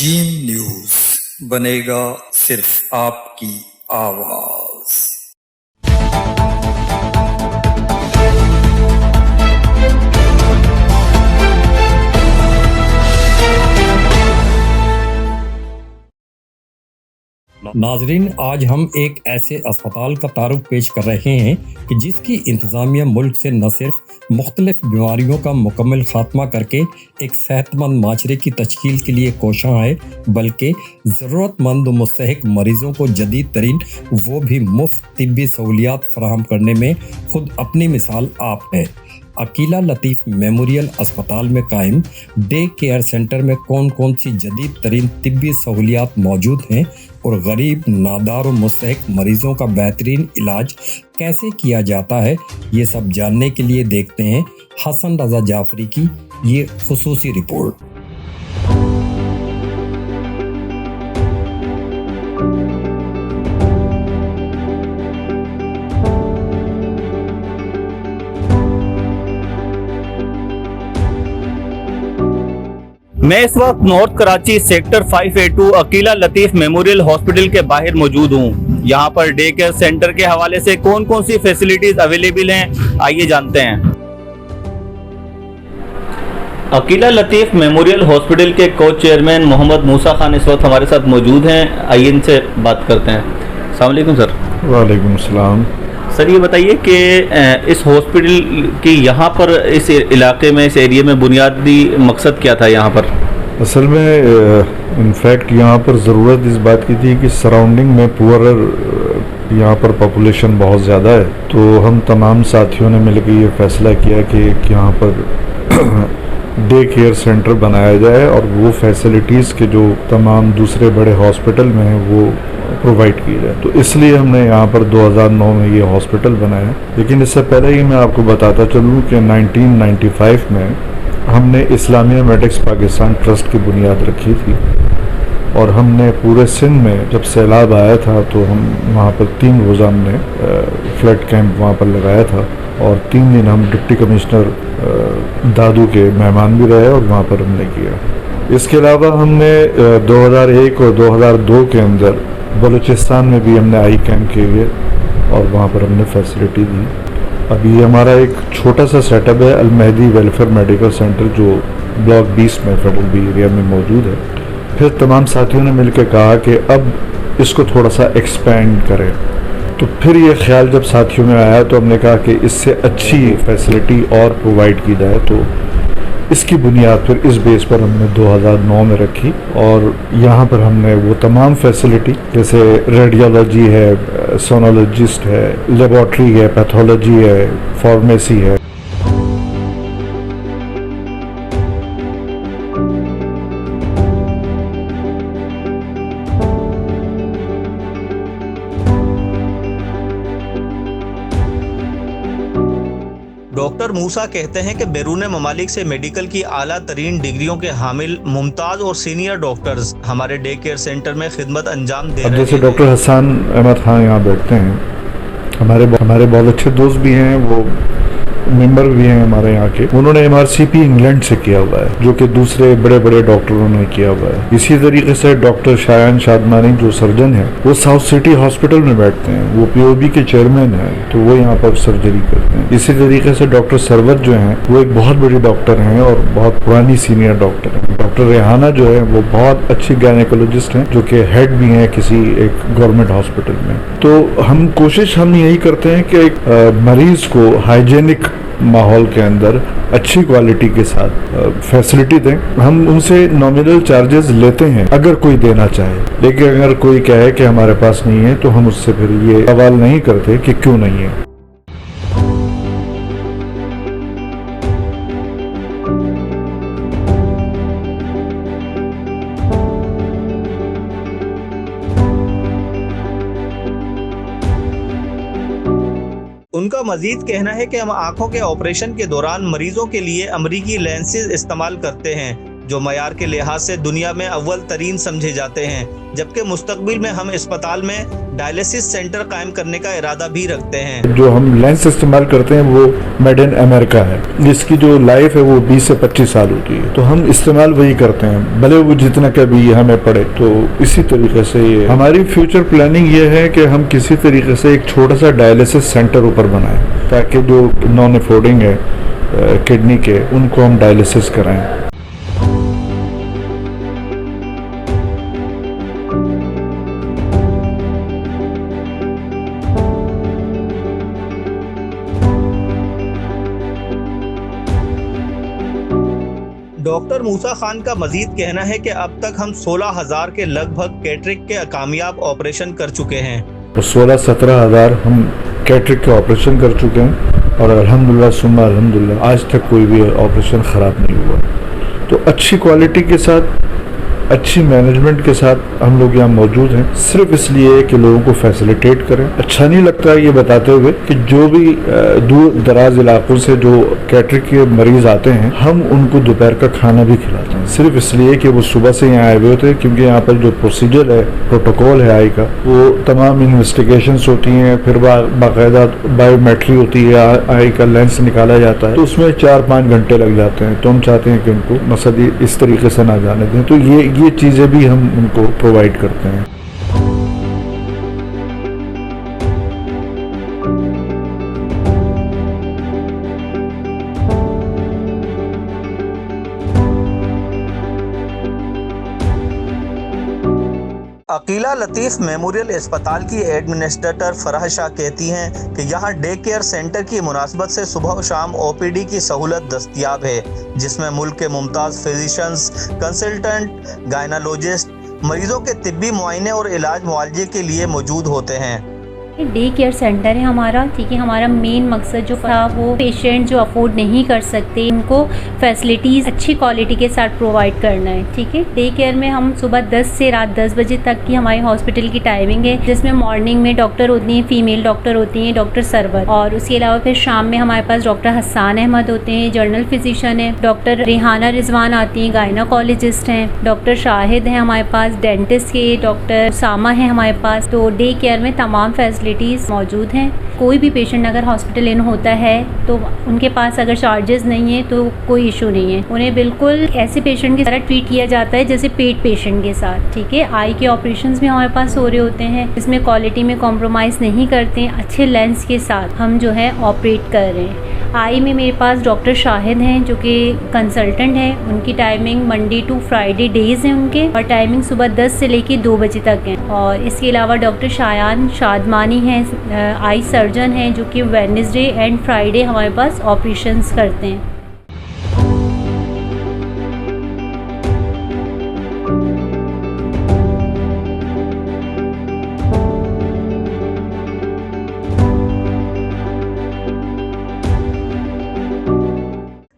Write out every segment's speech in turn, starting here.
Gym news बनेगा सिर्फ आपकी आवाज। नाजरीन, आज हम एक ऐसे अस्पताल का तारुफ पेश कर रहे हैं कि जिसकी इंतजामिया मुल्क से न सिर्फ मुख्तलिफ बीमारियों का मुकम्मल खात्मा करके एक सेहतमंद माशरे की तश्कील के लिए कोशां है, बल्कि ज़रूरतमंद व मुस्तहिक मरीज़ों को जदीद तरीन वो भी मुफ्त तिब्बी सहूलियात फराहम करने में खुद अपनी मिसाल आप है। अकीला लतीफ़ मेमोरियल अस्पताल में कायम डे केयर सेंटर में कौन कौन सी जदीद तरीन तिब्बी सहूलियात मौजूद हैं और गरीब, नादार और मुस्तहिक मरीज़ों का बेहतरीन इलाज कैसे किया जाता है, ये सब जानने के लिए देखते हैं हसन रज़ा जाफरी की ये खुसूसी रिपोर्ट। मैं इस वक्त north Karachi sector 5A2 Akila Latif memorial hospital के बाहर मौजूद हूँ। यहाँ पर डे केयर सेंटर के हवाले से कौन कौन सी फैसिलिटीज अवेलेबल हैं, आइए जानते हैं। अकीला लतीफ़ मेमोरियल हॉस्पिटल के को चेयरमैन मोहम्मद मूसा खान इस वक्त हमारे साथ मौजूद हैं, आइए इनसे बात करते हैं। अस्सलाम वालेकुम सर। वालेकुम सलाम। सर, ये बताइए कि इस हॉस्पिटल की यहाँ पर इस इलाके में, इस एरिया में बुनियादी मकसद क्या था यहाँ पर? असल में इनफैक्ट यहाँ पर ज़रूरत इस बात की थी कि सराउंडिंग में पुअर यहाँ पर पॉपुलेशन बहुत ज़्यादा है, तो हम तमाम साथियों ने मिलकर ये फ़ैसला किया कि यहाँ पर डे केयर सेंटर बनाया जाए और वो फैसिलिटीज़ के जो तमाम दूसरे बड़े हॉस्पिटल में हैं वो प्रोवाइड की जाए। तो इसलिए हमने यहाँ पर 2009 में ये हॉस्पिटल बनाया। लेकिन इससे पहले ही मैं आपको बताता चलूँ कि 1995 में हमने इस्लामिया मेडिक्स पाकिस्तान ट्रस्ट की बुनियाद रखी थी और हमने पूरे सिंध में जब सैलाब आया था तो हम वहाँ पर 3 रोज़ा हमने फ्लड कैंप वहाँ पर लगाया था और 3 दिन हम डिप्टी कमिश्नर दादू के मेहमान भी रहे और वहाँ पर हमने किया। इसके अलावा हमने 2001 और 2002 के अंदर बलूचिस्तान में भी हमने आई कैंप किए और वहाँ पर हमने फैसिलिटी दी। अभी हमारा एक छोटा सा सेटअप है अल मेहदी वेलफेयर मेडिकल सेंटर जो ब्लॉक 20 में फेडरल बी एरिया में मौजूद है। फिर तमाम साथियों ने मिलकर कहा कि अब इसको थोड़ा सा एक्सपेंड करें, तो फिर ये ख्याल जब साथियों में आया तो हमने कहा कि इससे अच्छी फैसिलिटी और प्रोवाइड की जाए। तो इसकी बुनियाद फिर इस बेस पर हमने 2009 में रखी और यहाँ पर हमने वो तमाम फैसिलिटी जैसे रेडियोलॉजी है, सोनोलॉजिस्ट है, लेबॉर्ट्री है, पैथोलॉजी है, फार्मेसी है। डॉक्टर मूसा कहते हैं कि बैरून ममालिक से मेडिकल की आला तरीन डिग्रियों के हामिल मुमताज़ और सीनियर डॉक्टर्स हमारे डे केयर सेंटर में खिदमत अंजाम दे रहे हैं। जैसे डॉक्टर हसन अहमद खान यहाँ बैठते हैं, हमारे बहुत अच्छे दोस्त भी हैं, वो मेंबर भी हैं हमारे यहाँ के। उन्होंने MRCP इंग्लैंड से किया हुआ है जो कि दूसरे बड़े बड़े डॉक्टरों ने किया हुआ है। इसी तरीके से डॉक्टर शायान शादमानी जो सर्जन है वो साउथ सिटी हॉस्पिटल में बैठते हैं, वो POB के चेयरमैन हैं, तो वो यहाँ पर सर्जरी करते हैं। इसी तरीके से डॉक्टर सरवत जो हैं वो एक बहुत बड़ी डॉक्टर हैं और बहुत पुरानी सीनियर डॉक्टर हैं। डॉक्टर रेहाना जो है वो बहुत अच्छी गायनेकोलॉजिस्ट हैं जो कि हेड भी हैं किसी एक गवर्नमेंट हॉस्पिटल में। तो हम यही करते हैं कि एक मरीज को हाइजेनिक माहौल के अंदर अच्छी क्वालिटी के साथ फैसिलिटी दें। हम उनसे नॉमिनल चार्जेस लेते हैं अगर कोई देना चाहे, लेकिन अगर कोई कहे कि हमारे पास नहीं है तो हम उससे फिर ये सवाल नहीं करते कि क्यों नहीं है। उनका मजीद कहना है कि हम आंखों के ऑपरेशन के दौरान मरीजों के लिए अमरीकी लेंसेज इस्तेमाल करते हैं जो मयार के लिहाज से दुनिया में अव्वल तरीन समझे जाते हैं, जबकि मुस्तकबिल में हम अस्पताल में डायलिसिस सेंटर कायम करने का इरादा भी रखते हैं। जो हम लेंस इस्तेमाल करते हैं वो मेड इन अमेरिका है, जिसकी जो लाइफ है वो 20 से 25 साल होती है, तो हम इस्तेमाल वही करते हैं, भले वो जितना कभी हमें पड़े। तो इसी तरीके से ये हमारी फ्यूचर प्लानिंग ये है कि हम किसी तरीके से एक छोटा सा डायलिसिस सेंटर ऊपर बनाएं, ताकि जो नॉन अफोर्डिंग है किडनी के, उनको हम डायलिसिस कराएं। डॉक्टर मूसा खान का मजीद कहना है कि अब तक हम 16,000 के लगभग कैटरेक्ट के कामयाब ऑपरेशन कर चुके हैं। 16-17 हज़ार हम कैटरेक्ट के ऑपरेशन कर चुके हैं और अल्हम्दुलिल्लाह सुम्मा अल्हम्दुलिल्लाह आज तक कोई भी ऑपरेशन ख़राब नहीं हुआ। तो अच्छी क्वालिटी के साथ, अच्छी मैनेजमेंट के साथ हम लोग यहाँ मौजूद हैं, सिर्फ इसलिए कि लोगों को फैसिलिटेट करें। अच्छा नहीं लगता ये बताते हुए कि जो भी दूर दराज इलाकों से जो कैटरेक्ट के मरीज आते हैं, हम उनको दोपहर का खाना भी खिलाते हैं, सिर्फ इसलिए कि वो सुबह से यहाँ आए हुए होते हैं, क्योंकि यहाँ पर जो प्रोसीजर है, प्रोटोकॉल है आई का, वो तमाम इन्वेस्टिगेशंस होती हैं, फिर बाकायदा बायोमेट्री होती है, आई का लेंस निकाला जाता है, तो उसमें 4-5 घंटे लग जाते हैं। तो हम चाहते हैं कि उनको मसदी इस तरीके से ना जाने दें, तो ये चीज़ें भी हम उनको प्रोवाइड करते हैं। अकीला लतीफ़ मेमोरियल अस्पताल की एडमिनिस्ट्रेटर फराह शाह कहती हैं कि यहाँ डे केयर सेंटर की मुनासबत से सुबह और शाम ओपीडी की सहूलत दस्तयाब है, जिसमें मुल्क के मुमताज़ फिजिशंस, कंसल्टेंट, गायनोलॉजिस्ट मरीजों के तिब्बी मुआयने और इलाज मुआलजे के लिए मौजूद होते हैं। डे केयर सेंटर है हमारा, ठीक है। हमारा मेन मकसद जो था वो पेशेंट जो अफोर्ड नहीं कर सकते उनको फैसिलिटीज़ अच्छी क्वालिटी के साथ प्रोवाइड करना है, ठीक है। डे केयर में हम सुबह 10 से रात 10 बजे तक की हमारी हॉस्पिटल की टाइमिंग है, जिसमें मॉर्निंग में डॉक्टर होती हैं, फीमेल डॉक्टर होती हैं, डॉक्टर सरवर, और उसके अलावा फिर शाम में हमारे पास डॉक्टर हसन अहमद होते हैं, जर्नल फिजिशियन है, डॉक्टर रेहाना रिजवान आती हैं, गायनोकोलॉजिस्ट हैं, डॉक्टर शाहिद हैं हमारे पास, डेंटिस्ट के डॉक्टर सामा है हमारे पास। तो डे केयर में तमाम फैसिलिटीज़ मौजूद हैं। कोई भी पेशेंट अगर हॉस्पिटल इन होता है तो उनके पास अगर चार्जेस नहीं है तो कोई इशू नहीं है, उन्हें बिल्कुल ऐसे पेशेंट की तरह ट्रीट किया जाता है जैसे पेट पेशेंट के साथ, ठीक है। आई के ऑपरेशंस भी हमारे पास हो रहे होते हैं, इसमें क्वालिटी में कॉम्प्रोमाइज़ नहीं करते हैं, अच्छे लेंस के साथ हम जो है ऑपरेट कर रहे हैं। आई में मेरे पास डॉक्टर शाहिद हैं जो कि कंसल्टेंट हैं, उनकी timing Monday to Friday days हैं उनके, और टाइमिंग सुबह 10 से लेकर 2 बजे तक है। और इसके अलावा डॉक्टर शायान शादमानी हैं, आई सर्जन हैं जो कि वेडनेसडे एंड फ्राइडे हमारे पास ऑपरेशंस करते हैं।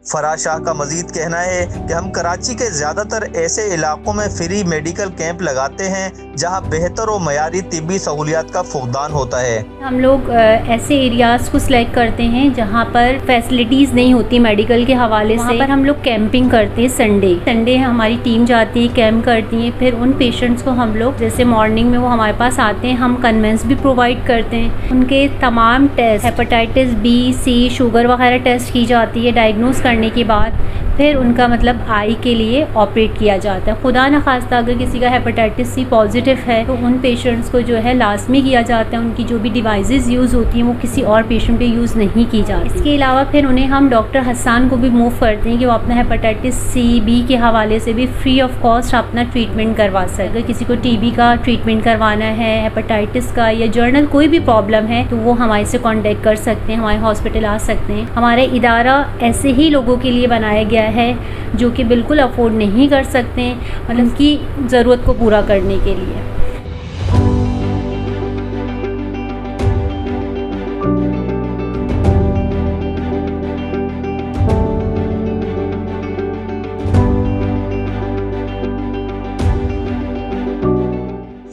फराह शाह का मजीद कहना है कि हम कराची के ज़्यादातर ऐसे इलाकों में फ्री मेडिकल कैंप लगाते हैं जहां बेहतर और मयारी तिब्बी सहूलियात का फुकदान होता है। हम लोग ऐसे एरियाज़ को सिलेक्ट करते हैं जहां पर फैसिलिटीज़ नहीं होती मेडिकल के हवाले से, वहाँ पर हम लोग कैंपिंग करते हैं। संडे हमारी टीम जाती है, कैंप करती है, फिर उन पेशेंट्स को हम लोग जैसे मॉर्निंग में वो हमारे पास आते हैं, हम कन्वेंस भी प्रोवाइड करते हैं, उनके तमाम टेस्ट हेपेटाइटिस बी, सी, शुगर वगैरह टेस्ट की जाती है। डायग्नोस करने के बाद फिर उनका मतलब आई के लिए ऑपरेट किया जाता है। खुदा न खास्ता अगर किसी का हेपेटाइटिस सी पॉजिटिव है तो उन पेशेंट्स को जो है लाजमी किया जाता है, उनकी जो भी डिवाइसेस यूज़ होती हैं वो किसी और पेशेंट पे यूज़ नहीं की जाती। इसके अलावा फिर उन्हें हम डॉक्टर हसन को भी मूव करते हैं कि वो अपना हेपेटाइटिस सी, बी के हवाले से भी फ्री ऑफ कॉस्ट अपना ट्रीटमेंट करवा सके। अगर किसी को टीबी का ट्रीटमेंट करवाना है, हेपेटाइटिस का या जर्नल कोई भी प्रॉब्लम है तो वो हमारे से कॉन्टेक्ट कर सकते हैं, हमारे हॉस्पिटल आ सकते हैं। हमारा इदारा ऐसे ही लोगों के लिए बनाया गया है जो कि बिल्कुल अफोर्ड नहीं कर सकते, मतलब उनकी ज़रूरत को पूरा करने के लिए।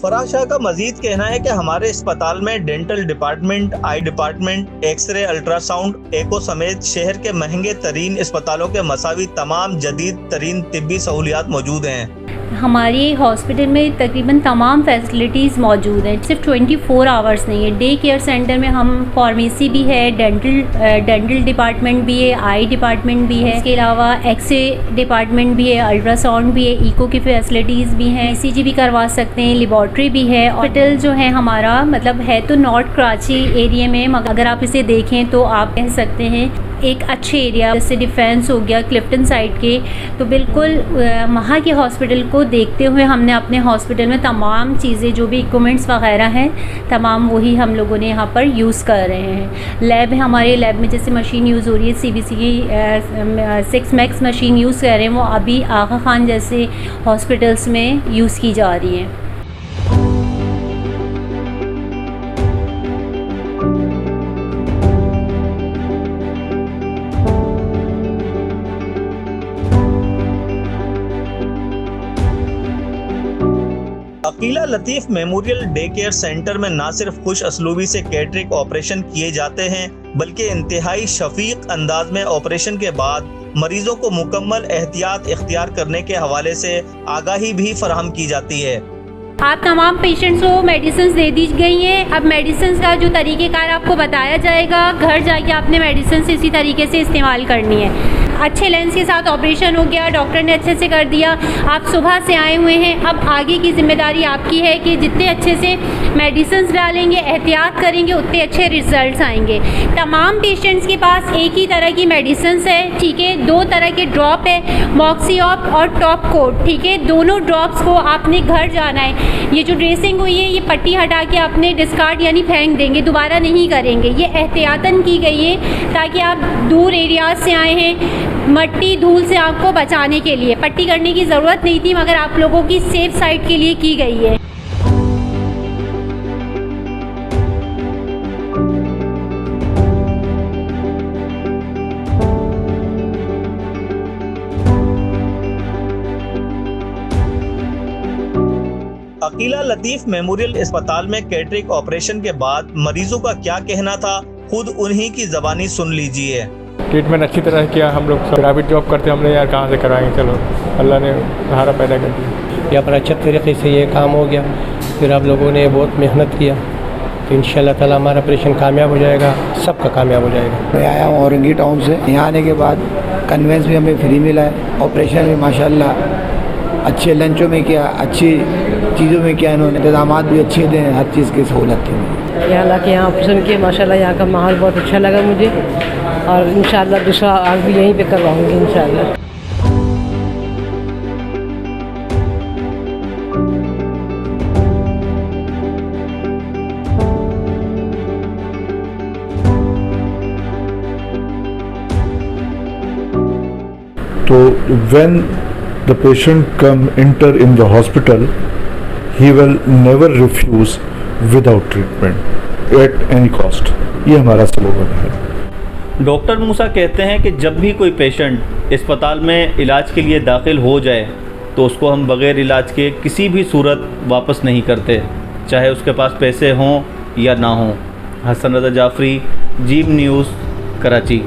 फराह फराह शाह का मजीद कहना है कि हमारे अस्पताल में डेंटल डिपार्टमेंट, आई डिपार्टमेंट, एक्सरे, अल्ट्रासाउंड, एको समेत शहर के महंगे तरीन अस्पतालों के मसावी तमाम जदीद तरीन तिब्बी सहूलियात मौजूद हैं। हमारे हॉस्पिटल में तकरीबन तमाम फैसिलिटीज़ मौजूद हैं, सिर्फ 24 आवर्स नहीं है। डे केयर सेंटर में हम फार्मेसी भी है, डेंटल डिपार्टमेंट भी है, आई डिपार्टमेंट भी है, इसके अलावा एक्सरे डिपार्टमेंट भी है, अल्ट्रासाउंड भी है, इको की फैसिलिटीज़ भी हैं, ECG भी करवा सकते हैं, लेबॉर्ट्री भी है। हॉस्पिटल जो है हमारा मतलब है तो नॉर्थ कराची एरिया में, मगर अगर आप इसे देखें तो आप कह सकते हैं एक अच्छे एरिया, जैसे डिफेंस हो गया, क्लिफ्टन साइड के, तो बिल्कुल वहाँ के हॉस्पिटल को देखते हुए हमने अपने हॉस्पिटल में तमाम चीज़ें जो भी इक्विपमेंट्स वगैरह हैं तमाम वही हम लोगों ने यहाँ पर यूज़ कर रहे हैं। लैब है, हमारे लैब में जैसे मशीन यूज़ हो रही है CBC की 6 मैक्स मशीन यूज़ कर रहे हैं, वो अभी आगा खान जैसे हॉस्पिटल्स में यूज़ की जा रही हैं। Akila Latif memorial day care centre में न सिर्फ खुश असलूबी से कैटरिक ऑपरेशन किए जाते हैं, बल्कि इंतहाई शफीक अंदाज में ऑपरेशन के बाद मरीजों को मुकम्मल एहतियात इख्तियार करने के हवाले से आगाही भी फराहम की जाती है। आप तमाम पेशेंट्स को मेडिसिन दे दी गई हैं। अब मेडिसिन का जो तरीक़ेकार आपको बताया जाएगा, घर जाके आपने मेडिसिन इसी तरीके से इस्तेमाल करनी है। अच्छे लेंस के साथ ऑपरेशन हो गया, डॉक्टर ने अच्छे से कर दिया, आप सुबह से आए हुए हैं, अब आगे की जिम्मेदारी आपकी है कि जितने अच्छे से मेडिसिन डालेंगे, एहतियात करेंगे, उतने अच्छे रिजल्ट्स आएंगे। तमाम पेशेंट्स के पास एक ही तरह की मेडिसिन है, ठीक है, 2 तरह के ड्रॉप है, मॉक्सीऑप और टॉप कोट, ठीक है। दोनों ड्रॉप्स को आपने घर जाना है, ये जो ड्रेसिंग हुई है ये पट्टी हटा के आपने डिस्कार्ड यानी फेंक देंगे, दोबारा नहीं करेंगे। ये एहतियातन की गई है ताकि आप दूर एरियाज से आए हैं, मट्टी धूल से आपको बचाने के लिए। पट्टी करने की ज़रूरत नहीं थी, मगर आप लोगों की सेफ साइड के लिए की गई है। अकीला लतीफ़ मेमोरियल अस्पताल में कैटरिक ऑपरेशन के बाद मरीजों का क्या कहना था, खुद उन्हीं की ज़बानी सुन लीजिए। ट्रीटमेंट अच्छी तरह किया। हम लोग प्राइवेट जॉब करते, हमने यार कहाँ से कराएंगे, चलो अल्लाह ने सहारा पैदा कर दिया। यहाँ पर अच्छे तरीके से ये काम हो गया, फिर आप लोगों ने बहुत मेहनत किया, तो इंशाल्लाह ताला हमारा ऑपरेशन कामयाब हो जाएगा, सबका कामयाब हो जाएगा। मैं आया हूँ औरंगी टाउन से, यहाँ आने के बाद कन्वेंस भी हमें फ्री मिला है, ऑपरेशन भी माशाल्लाह अच्छे लंचों में किया, अच्छी चीज़ों में किया, इन्होंने इंतजाम भी अच्छे दें, हर चीज़ की सहूलत थी। यहाँ के यहाँ ऑपरेशन किए, माशाल्लाह यहाँ का माहौल बहुत अच्छा लगा मुझे, और इंशाल्लाह दूसरा आग भी यहीं पे करवाऊँगी इंशाल्लाह। तो when the patient enter in the hospital, he will never refuse without treatment at any cost. ये हमारा स्लोगन है। डॉक्टर मूसा कहते हैं कि जब भी कोई पेशेंट अस्पताल में इलाज के लिए दाखिल हो जाए तो उसको हम बग़ैर इलाज के किसी भी सूरत वापस नहीं करते, चाहे उसके पास पैसे हों या ना हों। हसन रज़ा जाफरी, जीम न्यूज़, कराची।